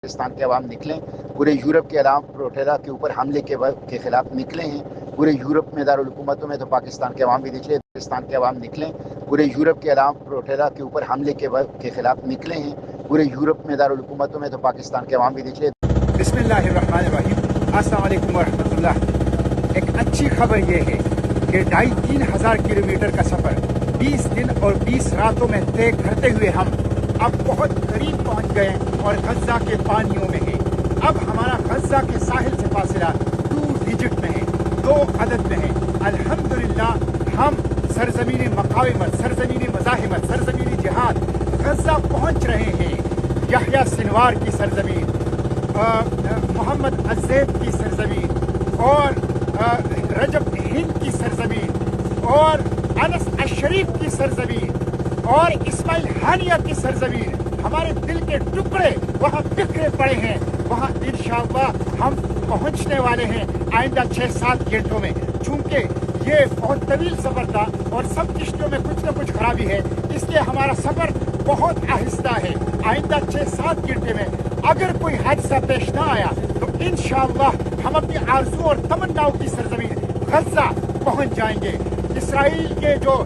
پاکستان کے عوام نکلیں، پورے یورپ کے عوام پروٹیلا کے اوپر حملے کے خلاف نکلے ہیں. پورے یورپ میں دارالحکومتوں میں تو پاکستان کے عوام بھی نکلے. پاکستان کے عوام نکلیں، پورے یورپ کے عوام پروٹیلا کے اوپر حملے کے خلاف نکلے ہیں. پورے یورپ میں دارالحکومتوں میں تو پاکستان کے عوام بھی نکلے. بسم اللہ الرحمن الرحیم. السلام علیکم ورحمۃ اللہ. ایک اچھی خبر یہ ہے کہ 2500 ہزار کلومیٹر کا سفر 20 دن اور 20 راتوں میں طے کرتے ہوئے ہم اب بہت قریب پہنچ گئے اور غزہ کے پانیوں میں ہیں. اب ہمارا غزہ کے ساحل سے فاصلہ 2 ڈیجٹ میں ہے، 2 عدد میں ہے. الحمدللہ ہم سرزمین مقاومت، سرزمین مزاحمت، سرزمین جہاد غزہ پہنچ رہے ہیں. یحییٰ سنوار کی سرزمین، محمد عزیب کی سرزمین اور رجب ہند کی سرزمین اور انس الشریف کی سرزمین اور اسماعیل ہانیہ کی سرزمین، ہمارے دل کے ٹکڑے وہاں بکھرے پڑے ہیں. وہاں انشاءاللہ ہم پہنچنے والے ہیں آئندہ 6-7 گھنٹوں میں. چونکہ یہ بہت طویل سفر تھا اور سب کشتیوں میں کچھ نہ کچھ خرابی ہے، اس لیے ہمارا سفر بہت آہستہ ہے. آئندہ 6-7 گھنٹے میں اگر کوئی حادثہ پیش نہ آیا تو انشاءاللہ ہم اپنی آرزو اور تمناؤں کی سرزمین غزہ پہنچ جائیں گے. اسرائیل کے جو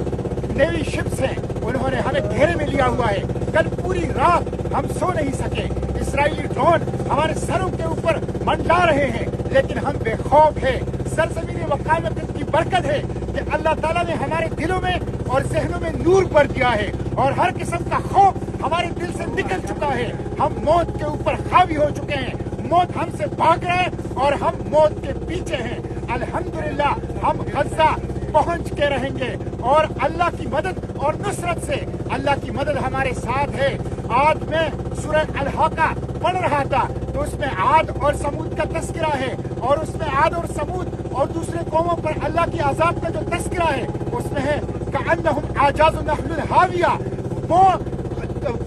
نیوی شپس ہیں انہوں نے ہمیں گھیرے میں لیا ہوا ہے. کل پوری رات ہم سو نہیں سکے. اسرائیلی ڈرون ہمارے سروں کے اوپر منڈلا رہے ہیں لیکن ہم بے خوف ہیں. سرزمین مقاومت کی برکت ہے کہ اللہ تعالیٰ نے ہمارے دلوں میں اور ذہنوں میں نور بھر دیا ہے اور ہر قسم کا خوف ہمارے دل سے نکل چکا ہے. ہم موت کے اوپر حاوی ہو چکے ہیں. موت ہم سے بھاگ رہا ہے اور ہم موت کے پیچھے ہیں. الحمدللہ ہم غزہ پہنچ کے رہیں گے اور اللہ کی مدد اور نصرت سے اللہ کی مدد ہمارے ساتھ ہے. آج میں سورہ الحاقہ پڑھ رہا تھا تو اس میں عاد اور سمود کا تذکرہ ہے اور اس میں عاد اور سمود اور دوسرے قوموں پر اللہ کی عذاب کا جو تذکرہ ہے اس میں ہے کأنہم اعجاز نخل حاویہ، وہ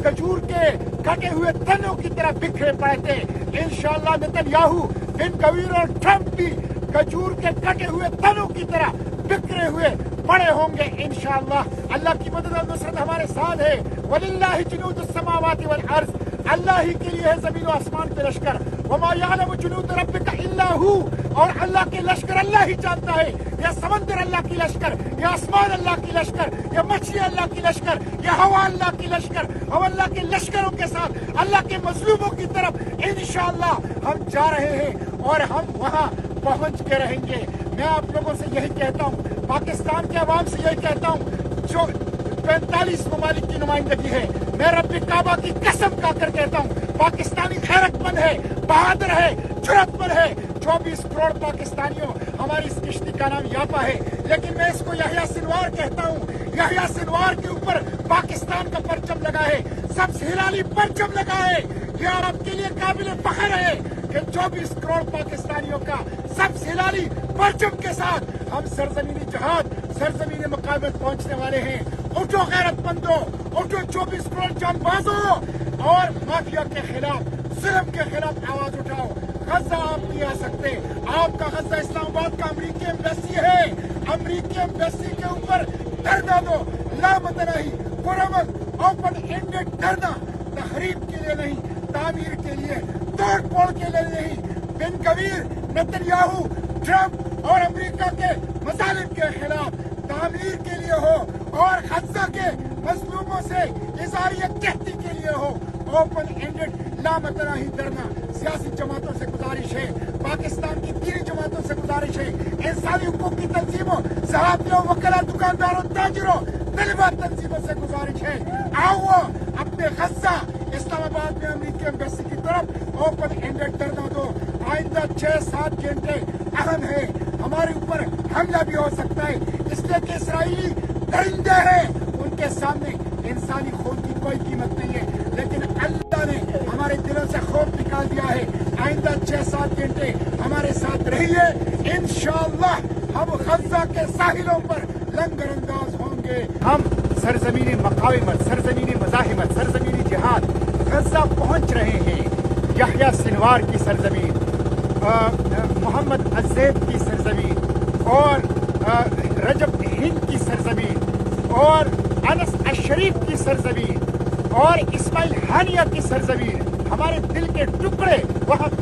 کھجور کے کٹے ہوئے تنوں کی طرح بکھرے پڑے تھے. انشاءاللہ نتنیاہو، بن گویر اور ٹرمپ بھی کھجور کے کٹے ہوئے تنوں کی طرح بکھرے ہوئے پڑے ہوں گے. انشاءاللہ اللہ کی مدد اور نصرت ہمارے ساتھ ہے. وَلِلَّهِ جُنُودُ السَّمَاوَاتِ وَالْأَرْضِ، اللہ ہی کے لیے ہے زمین و آسمان کے لشکر. وَمَا يَعْلَمُ جُنُودَ رَبِّكَ إِلَّا هُوَ، اور اللہ کے لشکر اللہ ہی جانتا ہے. یا سمندر اللہ کی لشکر، یا آسمان اللہ کی لشکر، یا مچھلی اللہ کی لشکر، یا ہوا اللہ کی لشکر. ہم اللہ کے لشکروں کے ساتھ اللہ کے مظلوموں کی طرف انشاءاللہ ہم جا رہے ہیں اور ہم وہاں پہنچ کے رہیں گے. میں آپ لوگوں سے یہی کہتا ہوں، پاکستان کے عوام سے یہی کہتا ہوں جو 45 ممالک کی نمائندگی ہے، میں رب کعبہ کی قسم کھا کر کہتا ہوں پاکستانی غیرت مند ہے، بہادر ہے، جرأت مند ہے. 24 کروڑ پاکستانیوں ہماری اس کشتی کا نام یاپا ہے، لیکن میں اس کو یحییٰ سنوار کہتا ہوں. یحییٰ سنوار کے اوپر پاکستان کا پرچم لگا ہے، سبز ہلالی پرچم لگا ہے. یہ آپ کے لیے قابل فخر ہے کہ 24 کروڑ پاکستانیوں کا سبز ہلالی پرچم کے ساتھ ہم سرزمینی جہاد، سرزمین مقاومت پہنچنے والے ہیں. اٹھو غیرت مندو، اٹھو 24 کروڑ جان بازو اور مافیا کے خلاف، ظلم کے خلاف آواز اٹھاؤ. غزہ آپ نہیں آ سکتے. آپ کا غزہ اسلام آباد کا امریکی ایمبیسی ہے. امریکی ایمبیسی کے اوپر دھرنا دو، لامتناہی پرامن اوپن اینڈڈ دھرنا، تحریک کے لیے نہیں، تعمیر کے لیے، توڑ پھوڑ کے لیے نہیں. بن گویر، نتنیاہو، ٹرمپ اور امریکہ کے مظالم کے خلاف تعمیر کے لیے ہو اور غزہ کے مظلوموں سے اظہار یکجہتی کے لیے ہو. اوپن اینڈڈ لامتناہی دھرنا. سیاسی جماعتوں سے گزارش ہے، پاکستان کی دینی جماعتوں سے گزارش ہے، انسانی حقوق کی تنظیموں، صحافیوں، وکلاء، دکانداروں، تاجروں، طلباء تنظیموں سے گزارش ہے، آؤ اپنے غزہ اسلام آباد میں امریکی ایمبیسی کی طرف اوپن اینڈڈ دھرنا دو. آئندہ 6-7 گھنٹے اہم ہے. ہمارے اوپر حملہ بھی ہو سکتا ہے، اس لیے کہ اسرائیلی درندے ہیں، ان کے سامنے انسانی خون کی کوئی قیمت نہیں ہے. لیکن اللہ نے ہمارے دلوں سے خوف نکال دیا ہے. آئندہ 6-7 گھنٹے ہمارے ساتھ رہیے. انشاءاللہ ہم غزہ کے ساحلوں پر لنگر انداز ہوں گے. ہم سرزمین مقاومت، سرزمین مزاحمت، سرزمین جہاد غزہ پہنچ رہے ہیں. یحییٰ سنوار کی سرزمین، محمد عزیب کی سرزمین اور رجب ہند کی سرزمین اور انس الشریف کی سرزمین اور اسماعیل ہانیہ کی سرزمین، ہمارے دل کے ٹکڑے